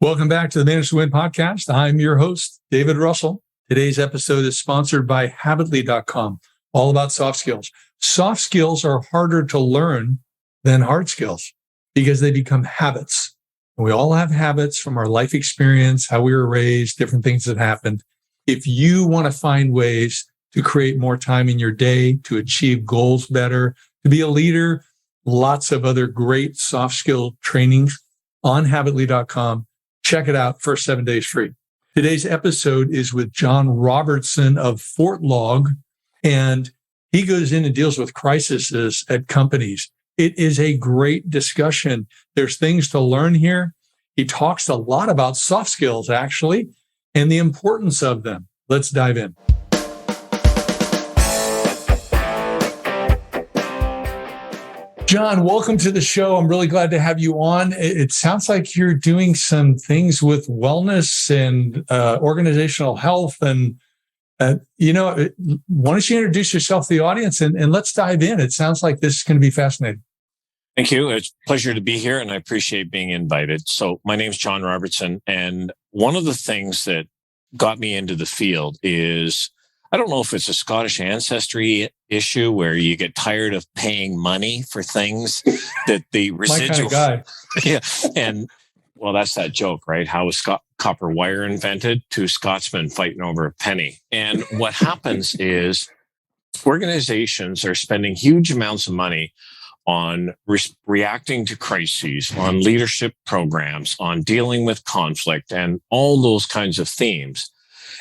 Welcome back to the Manage to Win podcast. I'm your host, David Russell. Today's episode is sponsored by Habitly.com, all about soft skills. Soft skills are harder to learn than hard skills because they become habits. And we all have habits from our life experience, how we were raised, different things that happened. If you want to find ways to create more time in your day, to achieve goals better, to be a leader, lots of other great soft skill trainings on Habitly.com. Check it out. First 7 days free. Today's episode is with John Robertson of Fort Log, and he goes in and deals with crises at companies. It is a great discussion. There's things to learn here. He talks a lot about soft skills, actually, and the importance of them. Let's dive in. John, welcome to the show. I'm really glad to have you on. It sounds like you're doing some things with wellness and organizational health. And, why don't you introduce yourself to the audience and let's dive in. It sounds like this is going to be fascinating. Thank you. It's a pleasure to be here, and I appreciate being invited. So my name is John Robertson, and one of the things that got me into the field is, I don't know if it's a Scottish ancestry issue where you get tired of paying money for things that the residual. My kind of guy. Yeah. And well, that's that joke, right? How was copper wire invented? Two Scotsmen fighting over a penny. And what happens is organizations are spending huge amounts of money on reacting to crises, on leadership programs, on dealing with conflict, and all those kinds of themes.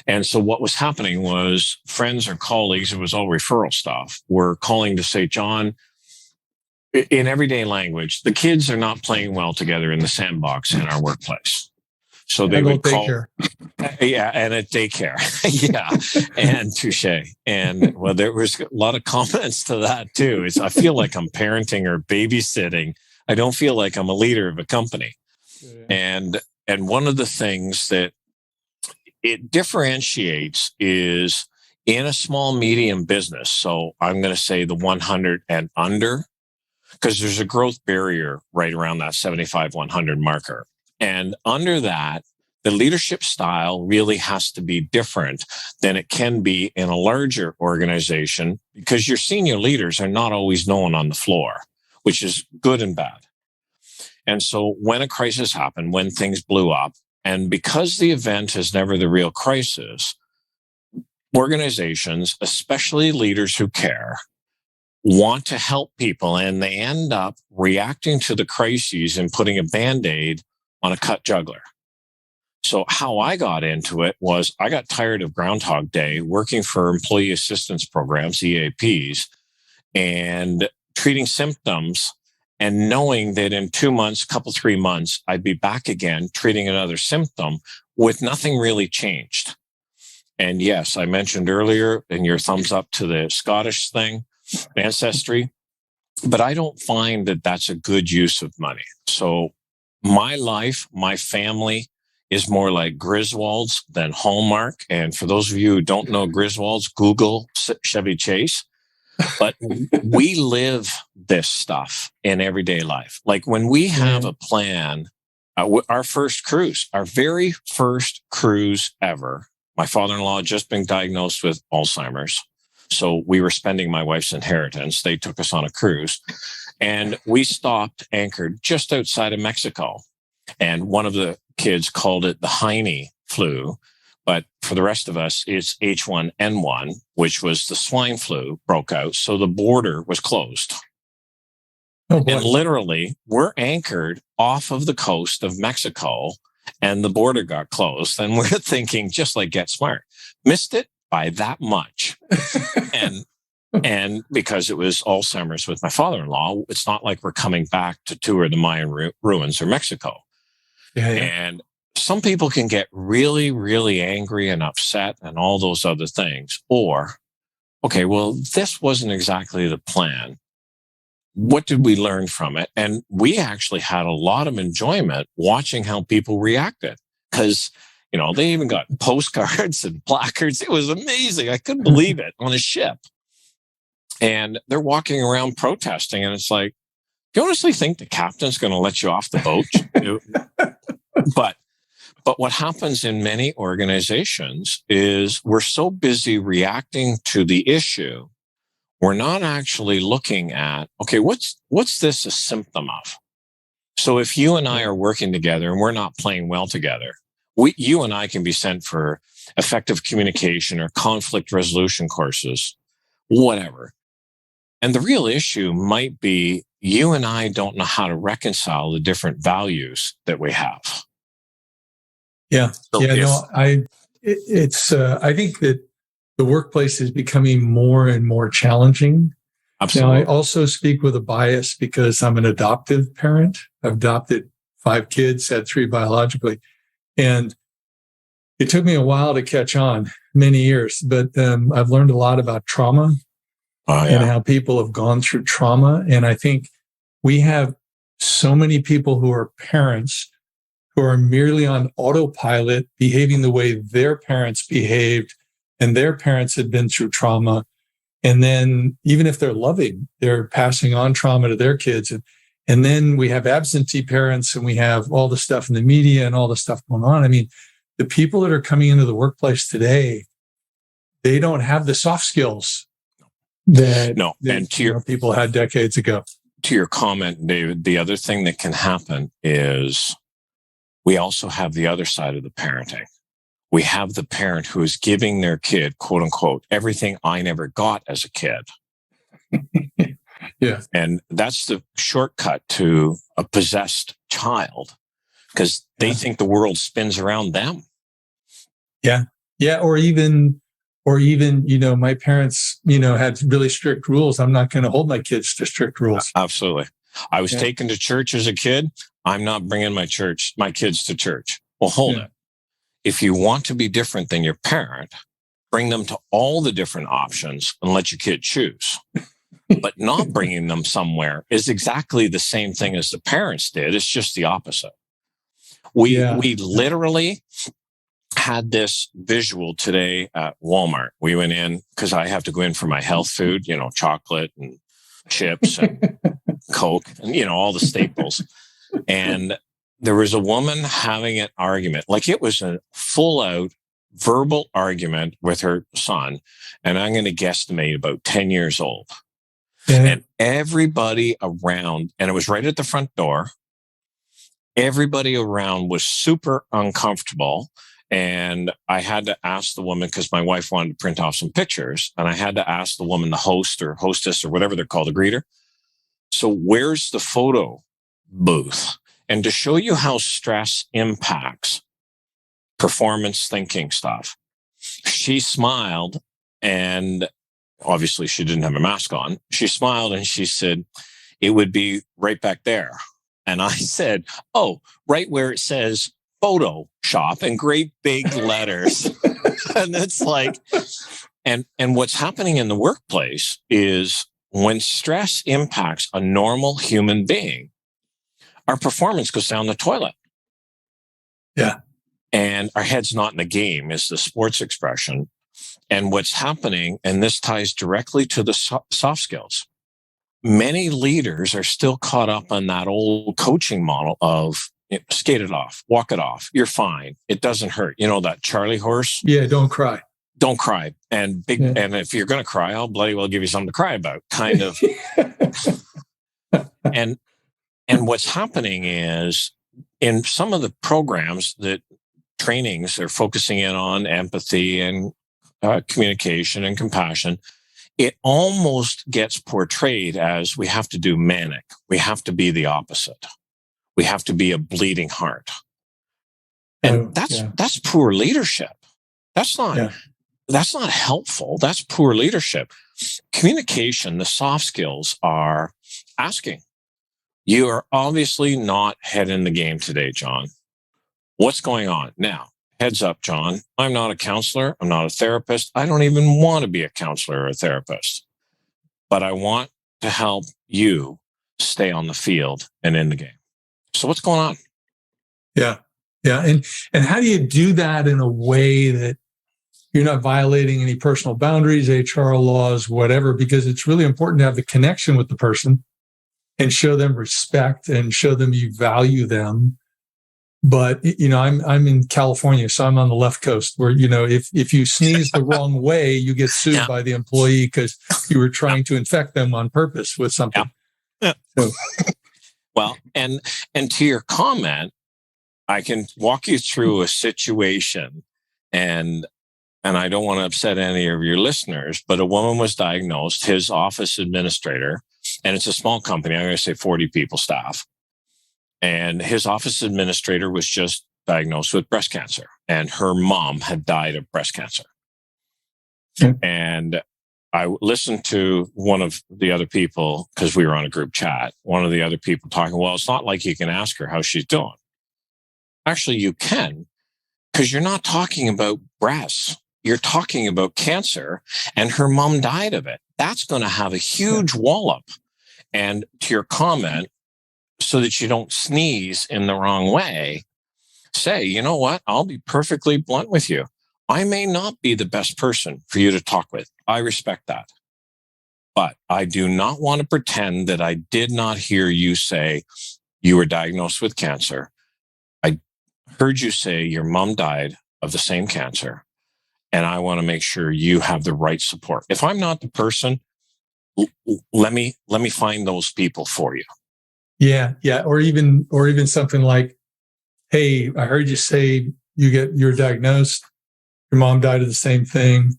And so what was happening was friends or colleagues, it was all referral stuff, were calling to say, John, in everyday language, the kids are not playing well together in the sandbox in our workplace. So they would call. Yeah, and at daycare. Yeah, and touche. And well, there was a lot of comments to that too. I feel like I'm parenting or babysitting. I don't feel like I'm a leader of a company. Yeah. And one of the things that it differentiates is in a small, medium business. So I'm going to say the 100 and under, because there's a growth barrier right around that 75, 100 marker. And under that, the leadership style really has to be different than it can be in a larger organization, because your senior leaders are not always known on the floor, which is good and bad. And so when a crisis happened, when things blew up, and because the event is never the real crisis, organizations, especially leaders who care, want to help people, and they end up reacting to the crises and putting a Band-Aid on a cut jugular. So how I got into it was I got tired of Groundhog Day, working for employee assistance programs, EAPs, and treating symptoms, and knowing that in 2 months, 3 months, I'd be back again treating another symptom with nothing really changed. And yes, I mentioned earlier in your thumbs up to the Scottish thing, ancestry, but I don't find that that's a good use of money. So my life, my family is more like Griswold's than Hallmark. And for those of you who don't know Griswold's, Google Chevy Chase. But we live this stuff in everyday life. Like when we have a plan, our first cruise, our very first cruise ever, my father-in-law had just been diagnosed with Alzheimer's. So we were spending my wife's inheritance. They took us on a cruise, and we stopped anchored just outside of Mexico. And one of the kids called it the Heine flu. But for the rest of us, it's H1N1, which was the swine flu broke out. So the border was closed. Oh, and literally, we're anchored off of the coast of Mexico, and the border got closed. And we're thinking, just like Get Smart, missed it by that much. And because it was Alzheimer's with my father-in-law, it's not like we're coming back to tour the Mayan ruins or Mexico. Yeah. And some people can get really, really angry and upset and all those other things. Or, okay, well, this wasn't exactly the plan. What did we learn from it? And we actually had a lot of enjoyment watching how people reacted, because, they even got postcards and placards. It was amazing. I couldn't believe it, on a ship. And they're walking around protesting. And it's like, do you honestly think the captain's going to let you off the boat? But But what happens in many organizations is we're so busy reacting to the issue, we're not actually looking at, okay, what's this a symptom of? So if you and I are working together and we're not playing well together, you and I can be sent for effective communication or conflict resolution courses, whatever. And the real issue might be you and I don't know how to reconcile the different values that we have. Yeah. So I think that the workplace is becoming more and more challenging. Absolutely. Now, I also speak with a bias because I'm an adoptive parent. I've adopted 5 kids, had 3 biologically. And it took me a while to catch on, many years, but I've learned a lot about trauma and how people have gone through trauma. And I think we have so many people who are parents who are merely on autopilot, behaving the way their parents behaved, and their parents had been through trauma. And then even if they're loving, they're passing on trauma to their kids. And then we have absentee parents, and we have all the stuff in the media and all the stuff going on. I mean, the people that are coming into the workplace today, they don't have the soft skills that people had decades ago. To your comment, David, the other thing that can happen is we also have the other side of the parenting. We have the parent who is giving their kid, quote unquote, everything I never got as a kid. Yeah. And that's the shortcut to a possessed child because they think the world spins around them. Yeah. Yeah. Or even, my parents, had really strict rules. I'm not going to hold my kids to strict rules. Absolutely. I was taken to church as a kid. I'm not bringing my kids to church. Well, hold it. If you want to be different than your parent, bring them to all the different options and let your kid choose. But not bringing them somewhere is exactly the same thing as the parents did. It's just the opposite. We literally had this visual today at Walmart. We went in because I have to go in for my health food, chocolate and chips and Coke and, all the staples. And there was a woman having an argument, like it was a full out verbal argument with her son. And I'm going to guesstimate about 10 years old. Yeah. And everybody around, and it was right at the front door. Everybody around was super uncomfortable. And I had to ask the woman, because my wife wanted to print off some pictures. And I had to ask the woman, the host or hostess or whatever they're called, the greeter. So where's the photo booth? And to show you how stress impacts performance thinking stuff, she smiled, and obviously she didn't have a mask on. She smiled and she said, it would be right back there. And I said, oh, right where it says photo shop in great big letters. And it's like, and what's happening in the workplace is when stress impacts a normal human being, our performance goes down the toilet. Yeah. And our head's not in the game is the sports expression. And what's happening, and this ties directly to the soft skills. Many leaders are still caught up on that old coaching model of skate it off, walk it off. You're fine. It doesn't hurt. That Charlie horse. Yeah. Don't cry. Don't cry. And and if you're going to cry, I'll bloody well give you something to cry about, kind of. And what's happening is in some of the programs that trainings are focusing in on empathy and communication and compassion, it almost gets portrayed as we have to do manic. We have to be the opposite. We have to be a bleeding heart. And that's poor leadership. That's not helpful. That's poor leadership. Communication, the soft skills are asking. You are obviously not head in the game today, John. What's going on? Now, heads up, John. I'm not a counselor. I'm not a therapist. I don't even want to be a counselor or a therapist. But I want to help you stay on the field and in the game. So what's going on? Yeah. Yeah. And how do you do that in a way that you're not violating any personal boundaries, HR laws, whatever, because it's really important to have the connection with the person and show them respect and show them you value them. But I'm in California, so I'm on the left coast where, if you sneeze the wrong way, you get sued by the employee because you were trying to infect them on purpose with something. Yeah. So, well, and to your comment, I can walk you through a situation, and I don't want to upset any of your listeners, but a woman was diagnosed, his office administrator, and it's a small company. I'm going to say 40 people staff. And his office administrator was just diagnosed with breast cancer, and her mom had died of breast cancer. Okay. And I listened to one of the other people, because we were on a group chat, one of the other people talking, well, it's not like you can ask her how she's doing. Actually, you can, because you're not talking about breasts. You're talking about cancer, and her mom died of it. That's going to have a huge wallop. And to your comment, so that you don't sneeze in the wrong way, say, you know what? I'll be perfectly blunt with you. I may not be the best person for you to talk with. I respect that. But I do not want to pretend that I did not hear you say you were diagnosed with cancer. I heard you say your mom died of the same cancer. And I want to make sure you have the right support. If I'm not the person, let me find those people for you. Yeah. Or even something like, hey, I heard you say you're diagnosed. Your mom died of the same thing.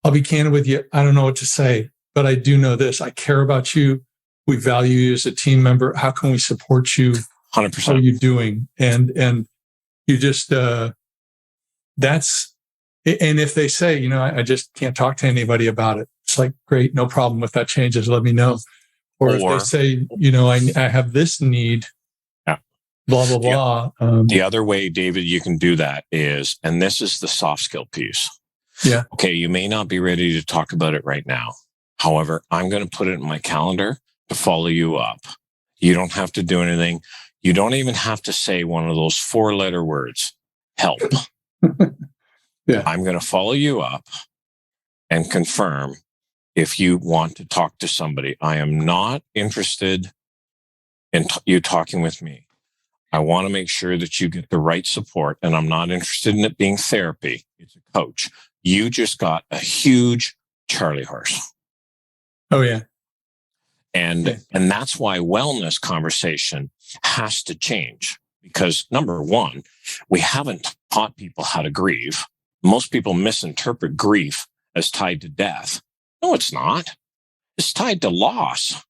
I'll be candid with you. I don't know what to say, but I do know this. I care about you. We value you as a team member. How can we support you? 100%. How are you doing? And you just, that's, and if they say, I just can't talk to anybody about it. It's like, great, no problem. If that changes, let me know. Or if they say, I have this need, blah, blah, blah. The other way, David, you can do that is, and this is the soft skill piece. Yeah. Okay, you may not be ready to talk about it right now. However, I'm going to put it in my calendar to follow you up. You don't have to do anything. You don't even have to say one of those 4-letter words, help. Yeah. I'm going to follow you up and confirm if you want to talk to somebody. I am not interested in you talking with me. I want to make sure that you get the right support, and I'm not interested in it being therapy. It's a coach. You just got a huge Charlie horse. Oh, yeah. And that's why wellness conversation has to change, because number one, we haven't taught people how to grieve. Most people misinterpret grief as tied to death. No, it's not. It's tied to loss.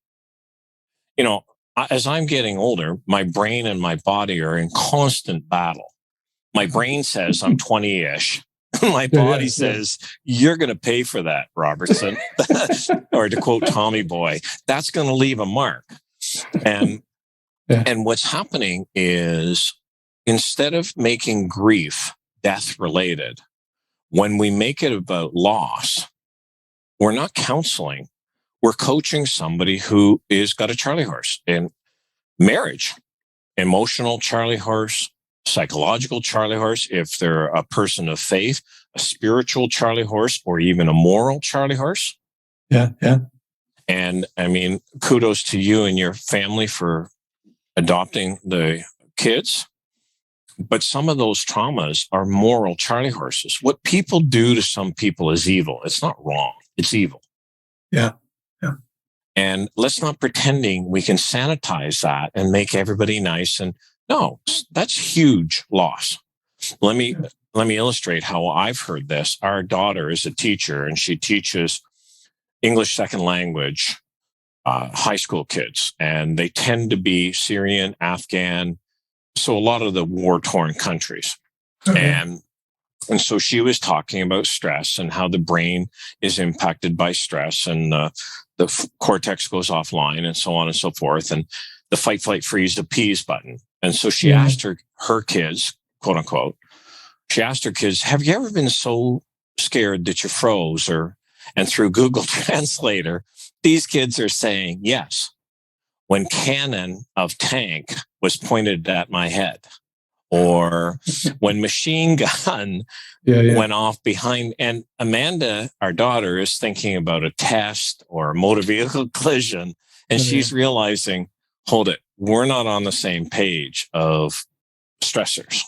As I'm getting older, my brain and my body are in constant battle. My brain says I'm 20-ish. My body says, you're going to pay for that, Robertson. Or to quote Tommy Boy, that's going to leave a mark. And what's happening is, instead of making grief death related, when we make it about loss, we're not counseling. We're coaching somebody who is got a Charlie horse in marriage, emotional Charlie horse, psychological Charlie horse. If they're a person of faith, a spiritual Charlie horse, or even a moral Charlie horse. Yeah. And I mean, kudos to you and your family for adopting the kids. But some of those traumas are moral Charlie horses. What people do to some people is evil. It's not wrong. It's evil. Yeah. And let's not pretending we can sanitize that and make everybody nice. And no, that's huge loss. Let me illustrate how I've heard this. Our daughter is a teacher, and she teaches English second language high school kids, and they tend to be Syrian, Afghan, so a lot of the war-torn countries. And so she was talking about stress and how the brain is impacted by stress, and the cortex goes offline, and so on and so forth, and the fight, flight, freeze, the peas button. And so she asked her kids, quote unquote, she asked her kids, have you ever been so scared that you froze? And through Google Translator, these kids are saying, yes, when cannon of tank was pointed at my head, or when machine gun went off behind. And Amanda, our daughter, is thinking about a test or a motor vehicle collision, and she's realizing, hold it, we're not on the same page of stressors.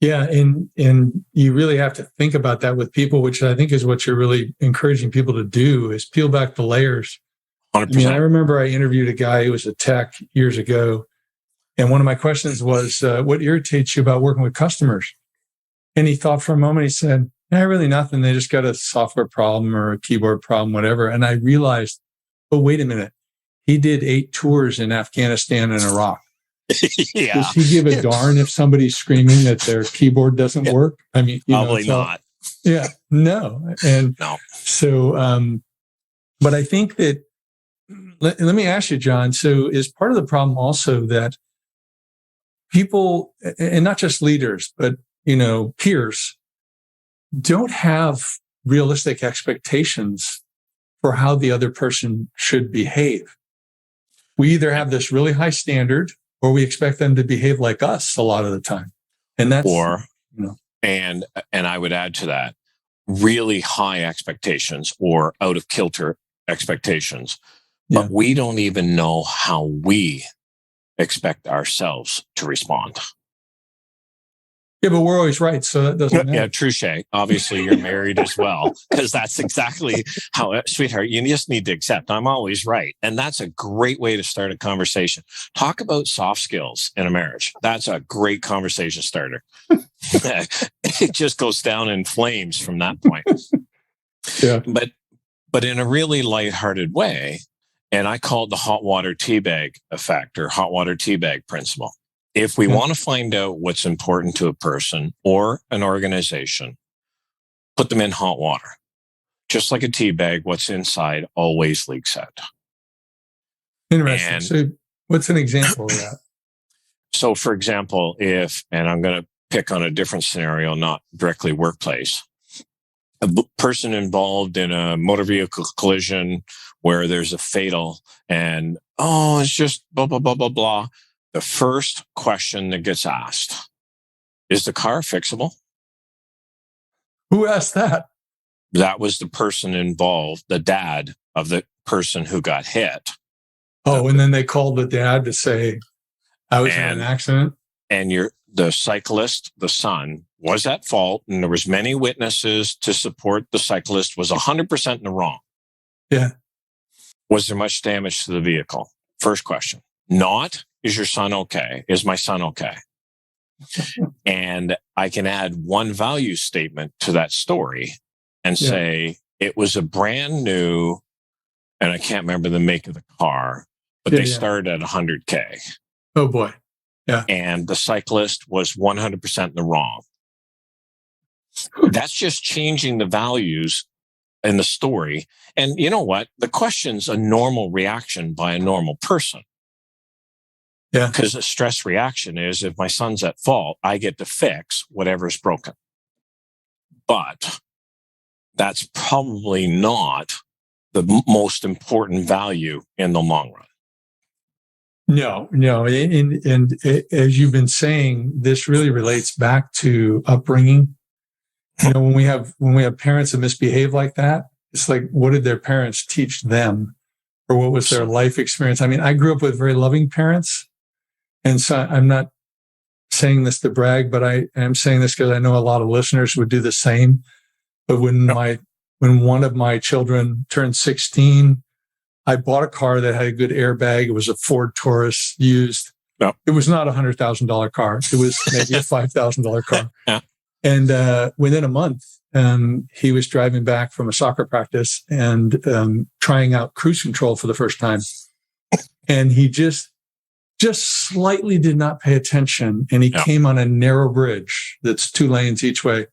Yeah. And you really have to think about that with people, which I think is what you're really encouraging people to do, is peel back the layers. 100%. I mean, I remember I interviewed a guy who was a tech years ago. And one of my questions was, what irritates you about working with customers? And he thought for a moment, he said, really nothing. They just got a software problem or a keyboard problem, whatever. And I realized, oh, wait a minute. He did 8 tours in Afghanistan and Iraq. Yeah. Does he give a darn if somebody's screaming that their keyboard doesn't work? I mean, probably not. Yeah, no. And no. So, but I think that, let me ask you, John, so is part of the problem also that people, and not just leaders, but, peers, don't have realistic expectations for how the other person should behave? We either have this really high standard or we expect them to behave like us a lot of the time. And that's, and I would add to that, really high expectations or out of kilter expectations. Yeah. But we don't even know how we expect ourselves to respond. Yeah, but we're always right, so that doesn't matter. Yeah, touche. Obviously, you're married as well, because that's exactly how, sweetheart, you just need to accept I'm always right. And that's a great way to start a conversation. Talk about soft skills in a marriage. That's a great conversation starter. It just goes down in flames from that point. Yeah. But in a really lighthearted way, and I call it the hot water teabag effect or hot water teabag principle. If we want to find out what's important to a person or an organization, put them in hot water. Just like a tea bag, what's inside always leaks out. Interesting. So what's an example of that? So, for example, and I'm going to pick on a different scenario, not directly workplace, a person involved in a motor vehicle collision where there's a fatal and, it's just blah, blah, blah, blah, blah. The first question that gets asked, is the car fixable? Who asked that? That was the person involved, the dad of the person who got hit. Oh, and then they called the dad to say, I was in an accident. And the cyclist, the son, was at fault, and there was many witnesses to support the cyclist was 100% in the wrong. Yeah. Was there much damage to the vehicle? First question. Not, is your son okay? Is my son okay? And I can add one value statement to that story and say it was a brand new, and I can't remember the make of the car, but they started at 100K. Oh boy. Yeah. And the cyclist was 100% in the wrong. That's just changing the values in the story. And you know what? The question's a normal reaction by a normal person. Yeah. Because a stress reaction is if my son's at fault, I get to fix whatever's broken. But that's probably not the most important value in the long run. No. And as you've been saying, this really relates back to upbringing. When we have parents that misbehave like that, it's like, what did their parents teach them? Or what was their life experience? I mean, I grew up with very loving parents. And so I'm not saying this to brag, but I am saying this because I know a lot of listeners would do the same. But when one of my children turned 16, I bought a car that had a good airbag. It was a Ford Taurus used. No. It was not a $100,000 car. It was maybe a $5,000 car. Yeah. And within a month, he was driving back from a soccer practice and trying out cruise control for the first time. And he just slightly did not pay attention. And he came on a narrow bridge that's 2 lanes each way.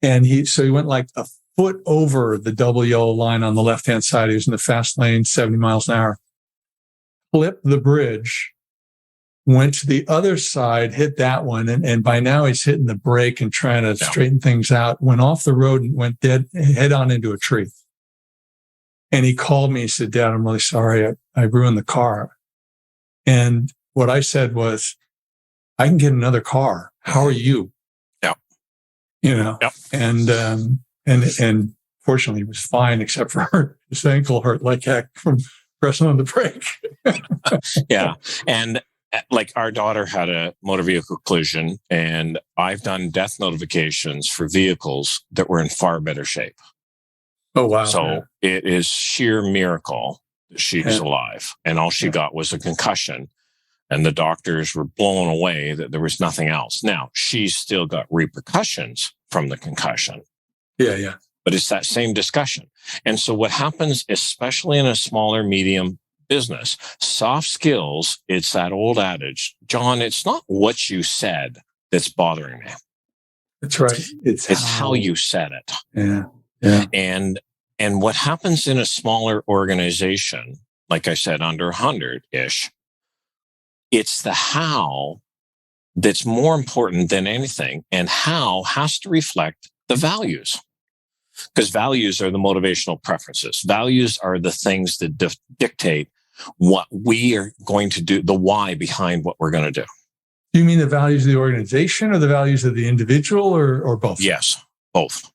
And he went like a foot over the double yellow line on the left-hand side. He was in the fast lane, 70 miles an hour. Flipped the bridge, went to the other side, hit that one. And by now he's hitting the brake and trying to straighten things out. Went off the road and went head on into a tree. And he called me. He said, Dad, I'm really sorry. I ruined the car. And what I said was, I can get another car. How are you? Yeah. And fortunately he was fine, except for his ankle hurt like heck from pressing on the brake. Yeah. And like our daughter had a motor vehicle collision, and I've done death notifications for vehicles that were in far better shape. Oh, wow. So it is sheer miracle that she's alive. And all she got was a concussion. And the doctors were blown away that there was nothing else. Now, she's still got repercussions from the concussion. Yeah. But it's that same discussion. And so what happens, especially in a smaller, medium business, soft skills, it's that old adage, John, it's not what you said that's bothering me. That's right. It's how you said it. Yeah. And what happens in a smaller organization, like I said, under 100-ish, it's the how that's more important than anything. And how has to reflect the values. Because values are the motivational preferences. Values are the things that dictate what we are going to do, the why behind what we're going to do. Do you mean the values of the organization or the values of the individual or both? Yes, both.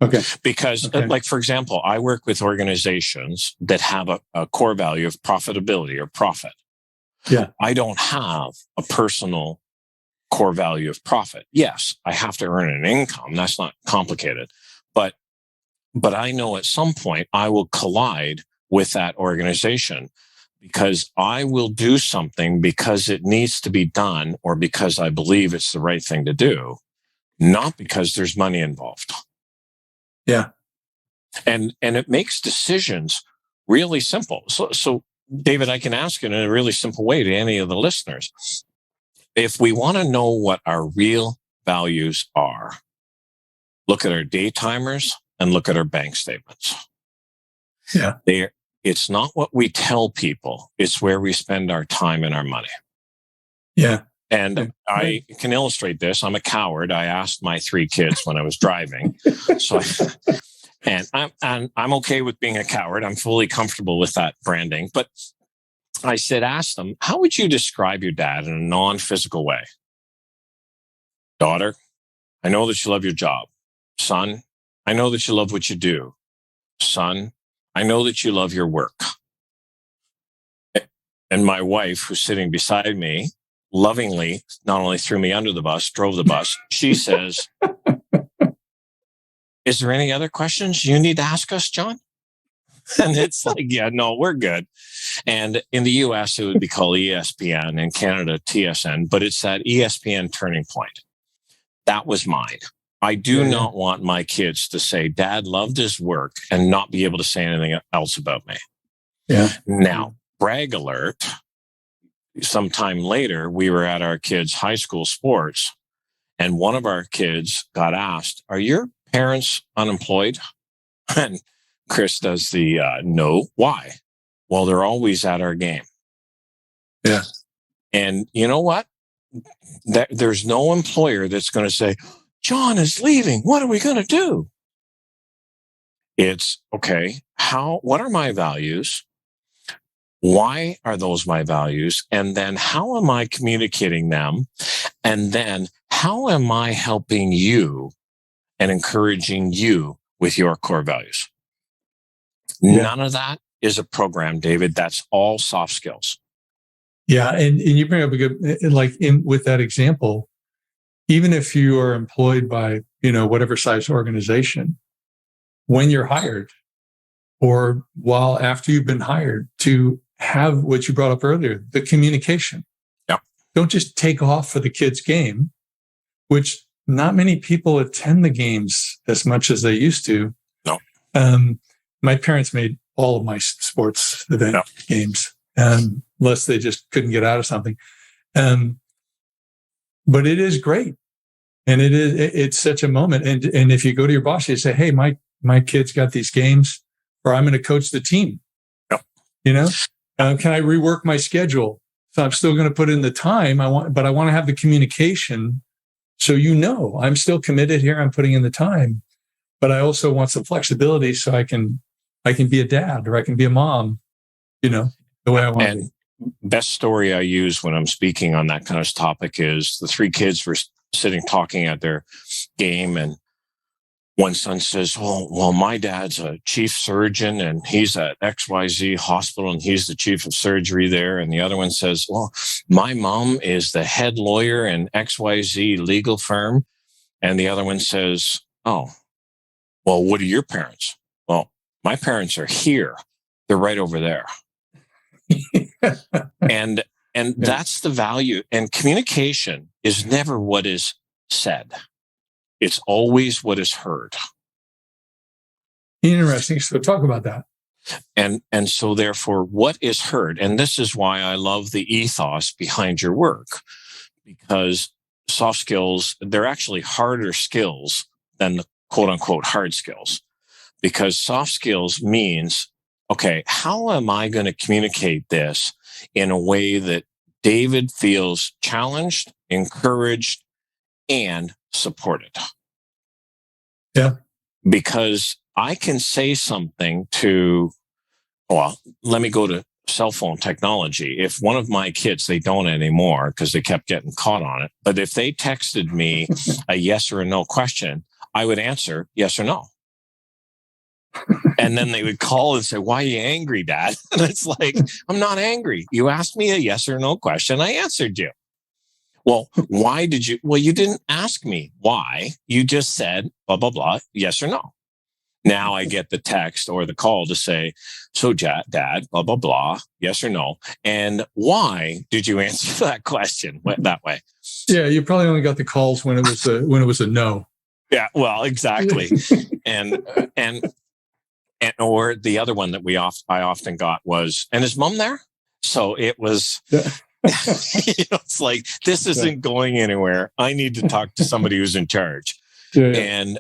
Okay. Because, like, for example, I work with organizations that have a core value of profitability or profit. Yeah. I don't have a personal core value of profit. Yes, I have to earn an income. That's not complicated. But I know at some point I will collide with that organization because I will do something because it needs to be done or because I believe it's the right thing to do, not because there's money involved. Yeah. And it makes decisions really simple. So David, I can ask in a really simple way to any of the listeners. If we want to know what our real values are, look at our day timers and look at our bank statements. Yeah. It's not what we tell people. It's where we spend our time and our money. Yeah. And I can illustrate this. I'm a coward. I asked my 3 kids when I was driving. And I'm okay with being a coward. I'm fully comfortable with that branding. But I said, ask them, how would you describe your dad in a non-physical way? Daughter, I know that you love your job. Son, I know that you love what you do. Son, I know that you love your work. And my wife, who's sitting beside me, lovingly not only threw me under the bus, drove the bus. She says, is there any other questions you need to ask us, John? And it's like, yeah, no, we're good. And in the US, it would be called ESPN, in Canada, TSN, but it's that ESPN turning point. That was mine. I do not want my kids to say, Dad loved his work and not be able to say anything else about me. Yeah. Now, brag alert. Sometime later, we were at our kids' high school sports, and one of our kids got asked, are your parents unemployed? And Chris does the no. Why? Well, they're always at our game. Yeah. And you know what? There's no employer that's going to say, John is leaving. What are we going to do? It's okay. What are my values? Why are those my values? And then how am I communicating them? And then how am I helping you and encouraging you with your core values? None of that is a program, David. That's all soft skills. Yeah. And you bring up a good, with that example, even if you are employed by, whatever size organization, when you're hired or while after you've been hired, to have what you brought up earlier, the communication. Yeah. Don't just take off for the kids' game, which not many people attend the games as much as they used to. No. My parents made all of my sports event games, unless they just couldn't get out of something. But it is great. And it's such a moment. And if you go to your boss, you say, hey, my kids got these games, or I'm going to coach the team. Yep. Can I rework my schedule? So I'm still going to put in the time but I want to have the communication. So, I'm still committed here. I'm putting in the time, but I also want some flexibility so I can be a dad or I can be a mom, the way I want to be. Best story I use when I'm speaking on that kind of topic is the 3 kids were sitting talking at their game, and One son says, well, my dad's a chief surgeon and he's at XYZ hospital and he's the chief of surgery there. And the other one says, well, my mom is the head lawyer in XYZ legal firm. And the other one says, oh, well, what are your parents? Well, my parents are here. They're right over there. And that's the value. And communication is never what is said. It's always what is heard. Interesting. So talk about that. And so therefore, what is heard? And this is why I love the ethos behind your work, because soft skills, they're actually harder skills than the quote unquote hard skills, because soft skills means, okay, how am I going to communicate this in a way that David feels challenged, encouraged, and supported? Yeah. Because I can say something to, well, let me go to cell phone technology. If one of my kids, they don't anymore because they kept getting caught on it, but if they texted me a yes or a no question, I would answer yes or no. And then they would call and say, why are you angry, Dad? And it's like, I'm not angry. You asked me a yes or no question. I answered you. Well, why did you? Well, you didn't ask me why. You just said, blah, blah, blah, yes or no. Now I get the text or the call to say, so Dad, blah, blah, blah, yes or no. And why did you answer that question that way? Yeah, you probably only got the calls when it was a no. Yeah, well, exactly. and or the other one that I often got was, and is Mom there? So it was, it's like, this isn't going anywhere. I need to talk to somebody who's in charge. Yeah.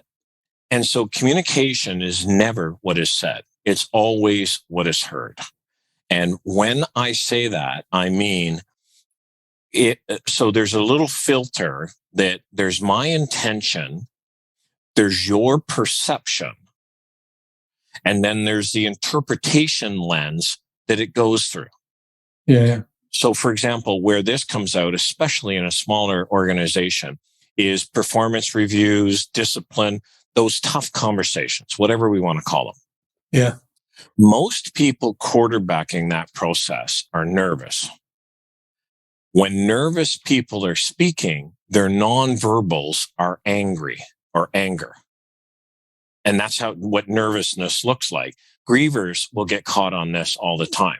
And so communication is never what is said. It's always what is heard. And when I say that, I mean it. So there's a little filter that there's my intention, there's your perception, and then there's the interpretation lens that it goes through. Yeah. So, for example, where this comes out, especially in a smaller organization, is performance reviews, discipline, those tough conversations, whatever we want to call them. Yeah. Most people quarterbacking that process are nervous. When nervous people are speaking, their nonverbals are angry or anger. And that's what nervousness looks like. Grievers will get caught on this all the time.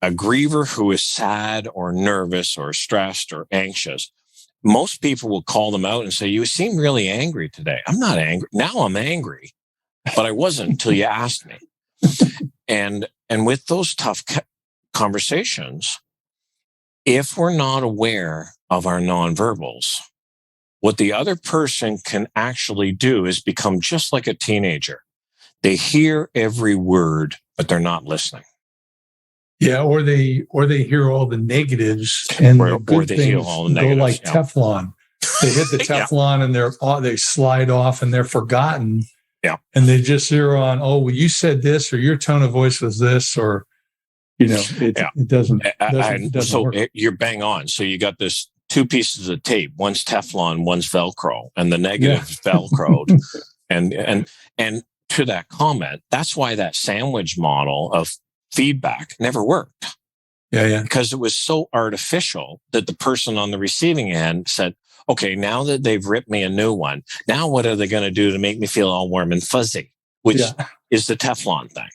A griever who is sad or nervous or stressed or anxious, most people will call them out and say, you seem really angry today. I'm not angry. Now I'm angry, but I wasn't until you asked me. And with those tough conversations, if we're not aware of our nonverbals, what the other person can actually do is become just like a teenager. They hear every word, but they're not listening. Yeah, or they hear all the negatives and the good things go like Teflon. They hit the Teflon and they slide off and they're forgotten. Yeah, and they just zero on. Oh, well, you said this, or your tone of voice was this, or it doesn't. So work. You're bang on. So you got this two pieces of tape. One's Teflon, one's Velcro, and the negative is Velcroed. and to that comment, that's why that sandwich model of feedback never worked. Yeah. Because it was so artificial that the person on the receiving end said, okay, now that they've ripped me a new one, now what are they going to do to make me feel all warm and fuzzy? Which is the Teflon thing.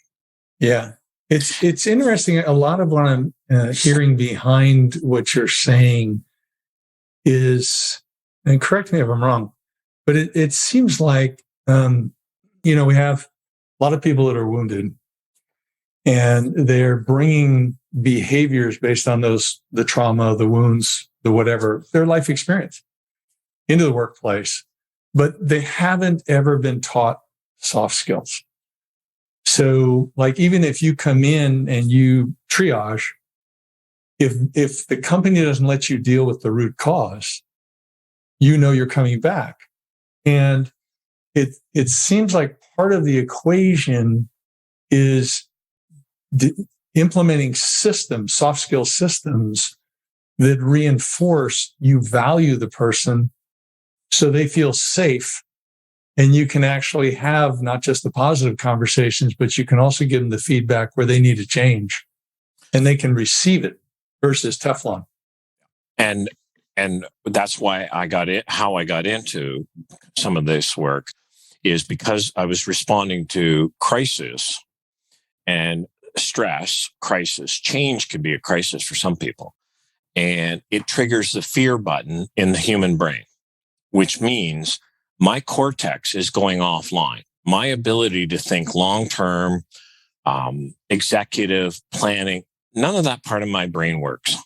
Yeah. It's interesting. A lot of what I'm hearing behind what you're saying is, and correct me if I'm wrong, but it seems like, we have a lot of people that are wounded and they're bringing behaviors based on the trauma, the wounds, the whatever, their life experience into the workplace, but they haven't ever been taught soft skills. So like, even if you come in and you triage, if the company doesn't let you deal with the root cause, you're coming back. And it seems like part of the equation is implementing systems, soft skill systems that reinforce you value the person so they feel safe And you can actually have not just the positive conversations, but you can also give them the feedback where they need to change and they can receive it versus Teflon. And that's why how I got into some of this work is because I was responding to crisis and stress, crisis. Change can be a crisis for some people. And it triggers the fear button in the human brain, which means my cortex is going offline. My ability to think long-term, executive planning, none of that part of my brain works.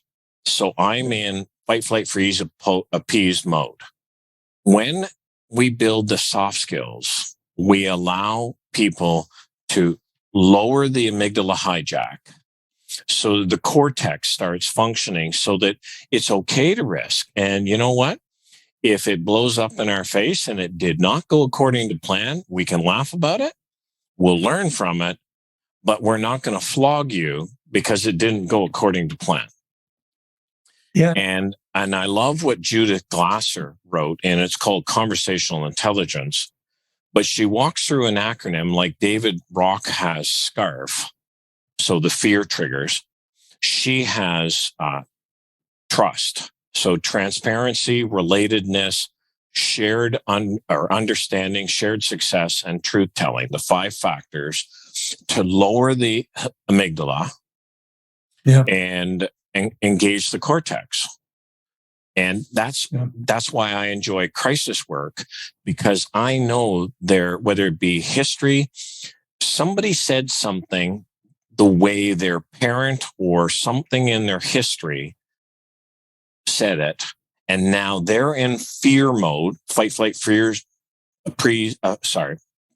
So I'm in fight, flight, freeze, appease mode. When we build the soft skills, we allow people to lower the amygdala hijack. So the cortex starts functioning so that it's okay to risk. And you know what? If it blows up in our face and it did not go according to plan, we can laugh about it. We'll learn from it, but we're not going to flog you because it didn't go according to plan. Yeah. And I love what Judith Glasser wrote, and it's called Conversational Intelligence. But she walks through an acronym like David Rock has SCARF. So the fear triggers. She has trust. So transparency, relatedness, shared understanding, shared success, and truth telling, the 5 factors to lower the amygdala and engage the cortex. And that's why I enjoy crisis work, because I know whether it be history, somebody said something the way their parent or something in their history said it, and now they're in fear mode, fight, flight, freeze,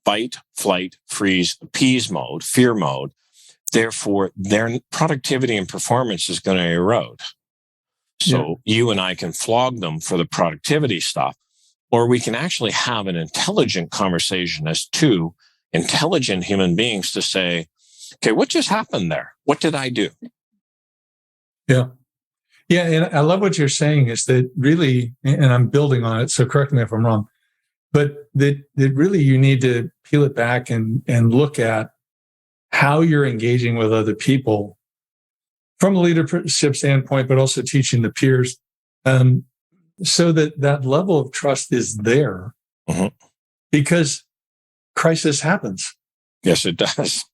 fight, flight, freeze, appease mode, fear mode. Therefore, their productivity and performance is going to erode. So you and I can flog them for the productivity stuff, or we can actually have an intelligent conversation as two intelligent human beings to say, okay, what just happened there? What did I do? Yeah. Yeah. And I love what you're saying is that really, and I'm building on it, so correct me if I'm wrong, but that really you need to peel it back and look at how you're engaging with other people from a leadership standpoint, but also teaching the peers, so that level of trust is there, because crisis happens. Yes, it does.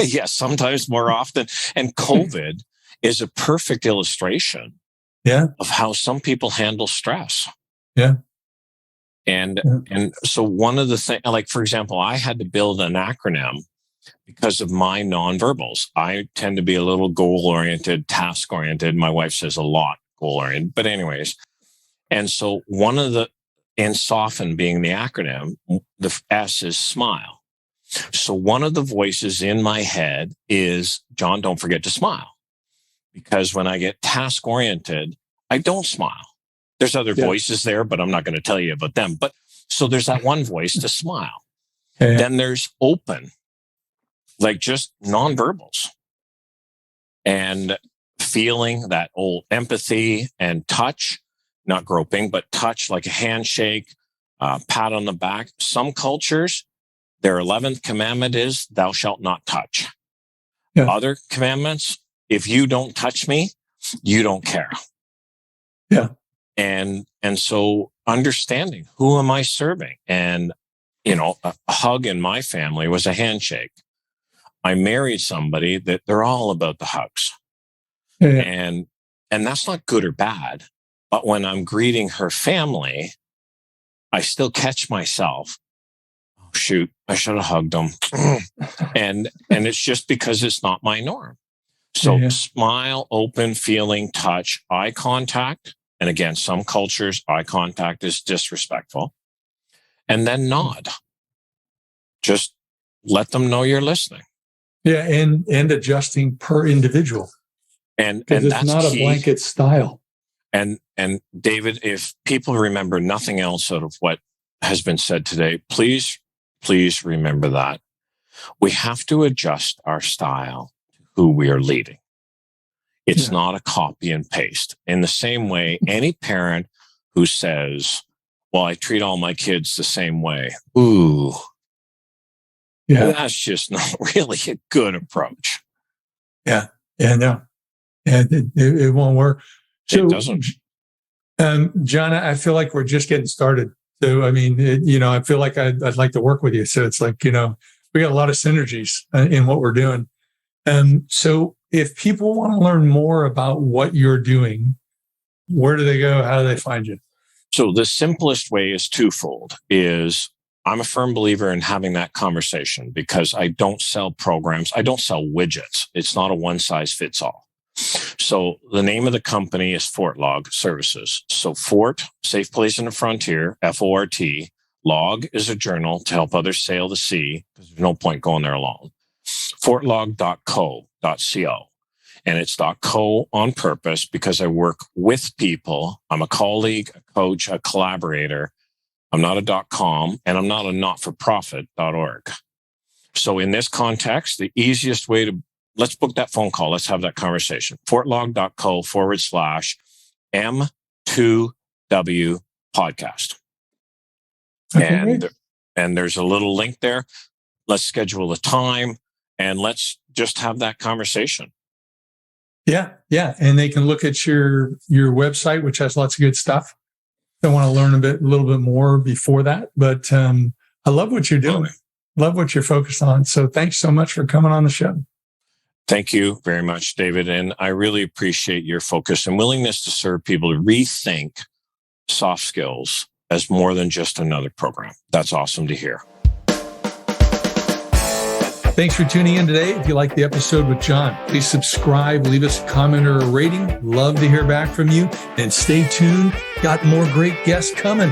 Yes, sometimes more often. And COVID is a perfect illustration of how some people handle stress. Yeah. And so one of the things, like, for example, I had to build an acronym because of my nonverbals. I tend to be a little goal-oriented, task-oriented. My wife says a lot goal-oriented, but anyways. And so and soften being the acronym, the S is smile. So one of the voices in my head is, John, don't forget to smile. Because when I get task-oriented, I don't smile. There's other voices there, but I'm not going to tell you about them. But so there's that one voice to smile. Then there's open, like just nonverbals, and feeling that old empathy and touch, not groping, but touch, like a handshake, pat on the back. Some cultures, their 11th commandment is thou shalt not touch. Other commandments, if you don't touch me, you don't care. And so understanding, who am I serving? And, a hug in my family was a handshake. I married somebody that they're all about the hugs. And that's not good or bad. But when I'm greeting her family, I still catch myself. Oh, shoot, I should have hugged them. and it's just because it's not my norm. So smile, open, feeling, touch, eye contact. And again, some cultures, eye contact is disrespectful. And then nod. Just let them know you're listening. Yeah, and adjusting per individual. And it's that's not key. A blanket style. And David, if people remember nothing else out of what has been said today, please remember that we have to adjust our style to who we are leading. It's not a copy and paste. In the same way, any parent who says, well, I treat all my kids the same way. Ooh, Yeah. that's just not really a good approach. Yeah. Yeah. No. And it won't work. So, It doesn't. John, I feel like we're just getting started. So, I mean, I feel like I'd like to work with you. So it's like, we got a lot of synergies in what we're doing. So if people want to learn more about what you're doing, where do they go? How do they find you? So the simplest way is twofold. I'm a firm believer in having that conversation because I don't sell programs. I don't sell widgets. It's not a one size fits all. So the name of the company is Fort Log Services. So Fort, safe place in the frontier, FORT. Log is a journal to help others sail the sea because there's no point going there alone. Fortlog.co.co. And it's .co on purpose because I work with people. I'm a colleague, a coach, a collaborator. I'm not a .com and I'm not a not-for-profit.org. So in this context, the easiest way let's book that phone call. Let's have that conversation. Fortlog.co/M2W podcast. Okay, And there's a little link there. Let's schedule a time and let's just have that conversation. Yeah. Yeah. And they can look at your website, which has lots of good stuff. I want to learn a little bit more before that, but I love what you're doing. Love what you're focused on. So thanks so much for coming on the show. Thank you very much, David. And I really appreciate your focus and willingness to serve people to rethink soft skills as more than just another program. That's awesome to hear. Thanks for tuning in today. If you like the episode with John, please subscribe, leave us a comment or a rating. Love to hear back from you and stay tuned. Got more great guests coming.